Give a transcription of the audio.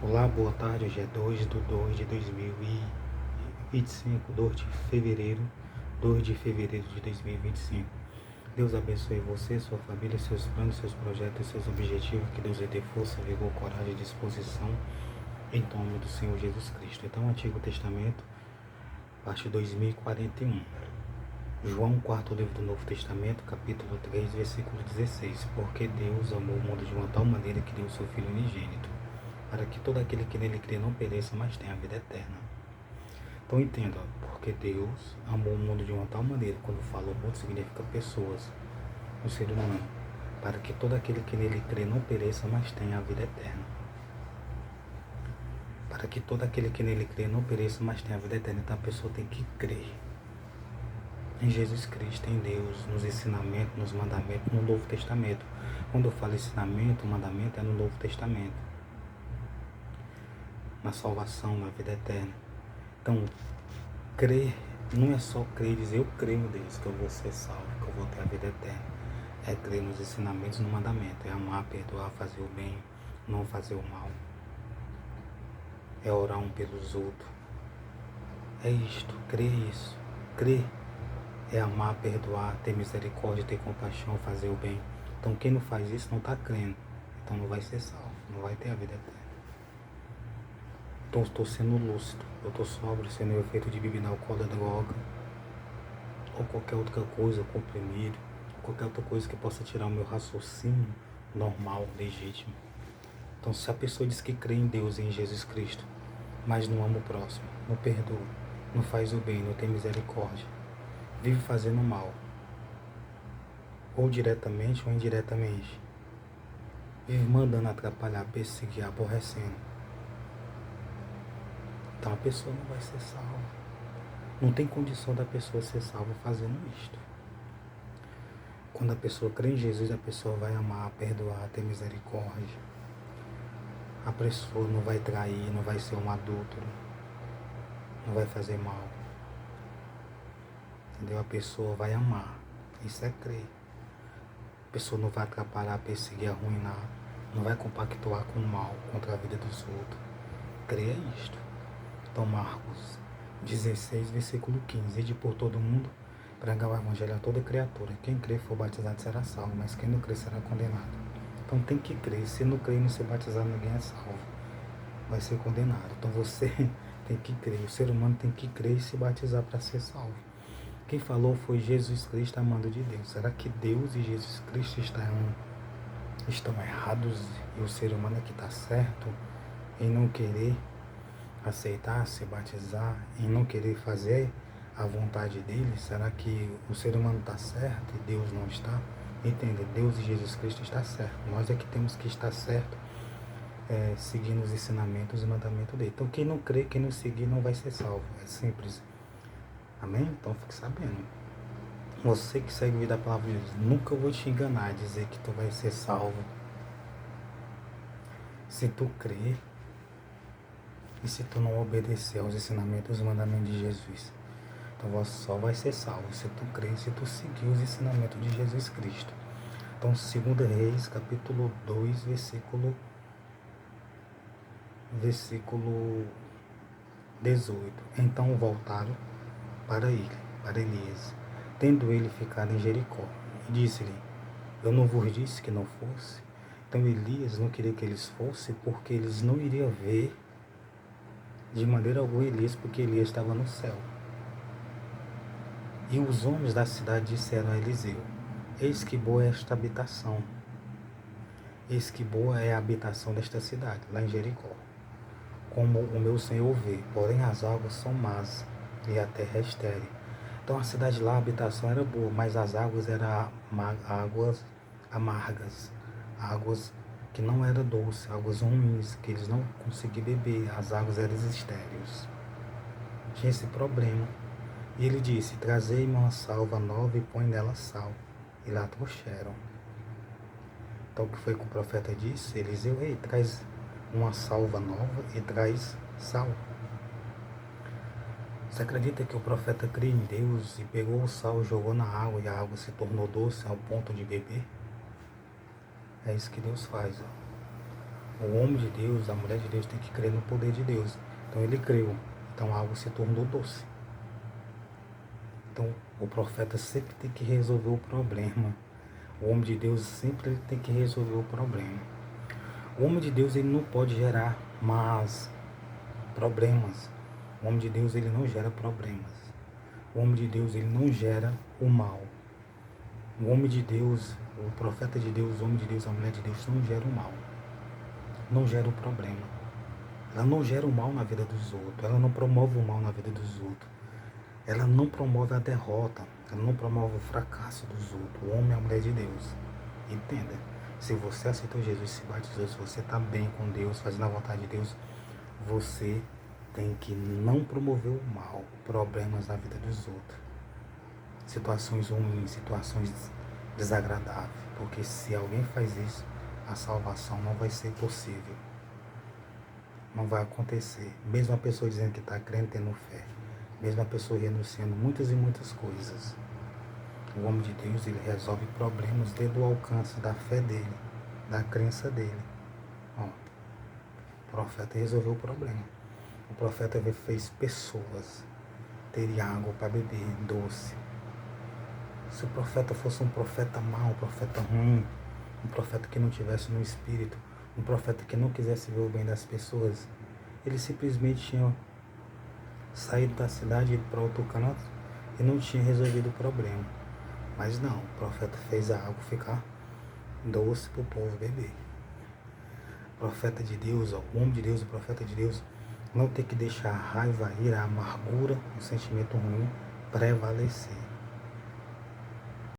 Olá, boa tarde. Hoje é 2/2 de 2025, 2 de fevereiro de 2025. Deus abençoe você, sua família, seus planos, seus projetos, seus objetivos. Que Deus lhe dê força, vigor, coragem e disposição, em nome do Senhor Jesus Cristo. Então, Antigo Testamento, parte 2041. João, quarto livro do Novo Testamento, capítulo 3, versículo 16. Porque Deus amou o mundo de uma tal maneira que deu o seu Filho unigênito, para que todo aquele que nele crê não pereça, mas tenha a vida eterna. Então entenda, porque Deus amou o mundo de uma tal maneira. Quando fala o mundo, significa pessoas, o ser humano, para que todo aquele que nele crê não pereça, mas tenha a vida eterna. Para que todo aquele que nele crê não pereça, mas tenha a vida eterna. Então a pessoa tem que crer em Jesus Cristo, em Deus, nos ensinamentos, nos mandamentos, no Novo Testamento. Quando eu falo ensinamento, mandamento, é no Novo Testamento. Na salvação, na vida eterna. Então, crer não é só crer e dizer eu creio em Deus, que eu vou ser salvo, que eu vou ter a vida eterna. É crer nos ensinamentos, no mandamento. É amar, perdoar, fazer o bem, não fazer o mal. É orar um pelos outros. É isto, crer isso. Crer é amar, perdoar, ter misericórdia, ter compaixão, fazer o bem. Então quem não faz isso não está crendo. Então não vai ser salvo, não vai ter a vida eterna. Então eu estou sendo lúcido, eu estou sóbrio, sendo efeito de bebida alcoólica, droga, ou qualquer outra coisa, comprimido, qualquer outra coisa que possa tirar o meu raciocínio normal, legítimo. Então se a pessoa diz que crê em Deus e em Jesus Cristo, mas não ama o próximo, não perdoa, não faz o bem, não tem misericórdia, vive fazendo mal, ou diretamente ou indiretamente, vive mandando atrapalhar, perseguir, aborrecendo, então a pessoa não vai ser salva. Não tem condição da pessoa ser salva fazendo isto. Quando a pessoa crê em Jesus, a pessoa vai amar, perdoar, ter misericórdia. A pessoa não vai trair, não vai ser um adúltero, não vai fazer mal. Entendeu? A pessoa vai amar. Isso é crer. A pessoa não vai atrapalhar, perseguir, arruinar. Não vai compactuar com o mal contra a vida dos outros. Crer é isto. Então Marcos 16, versículo 15. Ide por todo mundo, pregar o evangelho a toda criatura. Quem crer e for batizado será salvo, mas quem não crer será condenado. Então tem que crer. Se não crer e não ser batizado, ninguém é salvo. Vai ser condenado. Então você tem que crer. O ser humano tem que crer e se batizar para ser salvo. Quem falou foi Jesus Cristo, amado de Deus. Será que Deus e Jesus Cristo estão errados e o ser humano é que está certo em não querer aceitar, se batizar, em não querer fazer a vontade dele? Será que o ser humano está certo e Deus não está? Entende? Deus e Jesus Cristo está certo. Nós é que temos que estar certo, seguindo os ensinamentos e mandamentos dele. Então quem não crê, quem não seguir, não vai ser salvo. É simples. Amém? Então fique sabendo. Você que segue o vida da palavra de Deus, nunca vou te enganar, dizer que tu vai ser salvo. Se tu crer e se tu não obedecer aos ensinamentos e mandamentos de Jesus, então você só vai ser salvo se tu crer, se tu seguir os ensinamentos de Jesus Cristo. Então 2 Reis, capítulo 2, versículo 18. Então voltaram para ele, para Elias, tendo ele ficado em Jericó, e disse-lhe: eu não vos disse que não fosse? Então Elias não queria que eles fossem, porque eles não iriam ver de maneira alguma Elias, porque Elias estava no céu. E os homens da cidade disseram a Eliseu: eis que boa é esta habitação, eis que boa é a habitação desta cidade, lá em Jericó, como o meu senhor vê, porém as águas são más e a terra é estéril. Então a cidade lá, a habitação era boa, mas as águas eram águas amargas, águas que não eram doces, águas ruins, que eles não conseguiam beber, as águas eram estéreis. Tinha esse problema. E ele disse: trazei-me uma salva nova e põe nela sal. E lá trouxeram. Então o que foi que o profeta disse? Eliseu: ei, traz uma salva nova e traz sal. Você acredita que o profeta cria em Deus e pegou o sal, jogou na água e a água se tornou doce ao ponto de beber? É isso que Deus faz. O homem de Deus, a mulher de Deus tem que crer no poder de Deus. Então ele creu. Então algo se tornou doce. Então o profeta sempre tem que resolver o problema. O homem de Deus sempre tem que resolver o problema. O homem de Deus ele não pode gerar problemas. O homem de Deus ele não gera problemas. O homem de Deus ele não gera o mal. O homem de Deus, o profeta de Deus, o homem de Deus, a mulher de Deus não gera o mal. Não gera o problema. Ela não gera o mal na vida dos outros. Ela não promove o mal na vida dos outros. Ela não promove a derrota. Ela não promove o fracasso dos outros. O homem é a mulher de Deus. Entenda. Se você aceitou Jesus, se batizou, se você está bem com Deus, fazendo a vontade de Deus, você tem que não promover o mal, problemas na vida dos outros. Situações ruins, situações desagradáveis. Porque se alguém faz isso, a salvação não vai ser possível. Não vai acontecer. Mesmo a pessoa dizendo que está crendo, tendo fé. Mesmo a pessoa renunciando muitas e muitas coisas. O homem de Deus, ele resolve problemas dentro do alcance da fé dele, da crença dele. Ó, o profeta resolveu o problema. O profeta fez pessoas terem água para beber, doce. Se o profeta fosse um profeta mau, um profeta ruim, um profeta que não tivesse no espírito, um profeta que não quisesse ver o bem das pessoas, ele simplesmente tinha saído da cidade e ido para outro canto e não tinha resolvido o problema. Mas não, o profeta fez a água ficar doce para o povo beber. O profeta de Deus, o homem de Deus, o profeta de Deus, não tem que deixar a raiva, a ira, a amargura, o sentimento ruim prevalecer.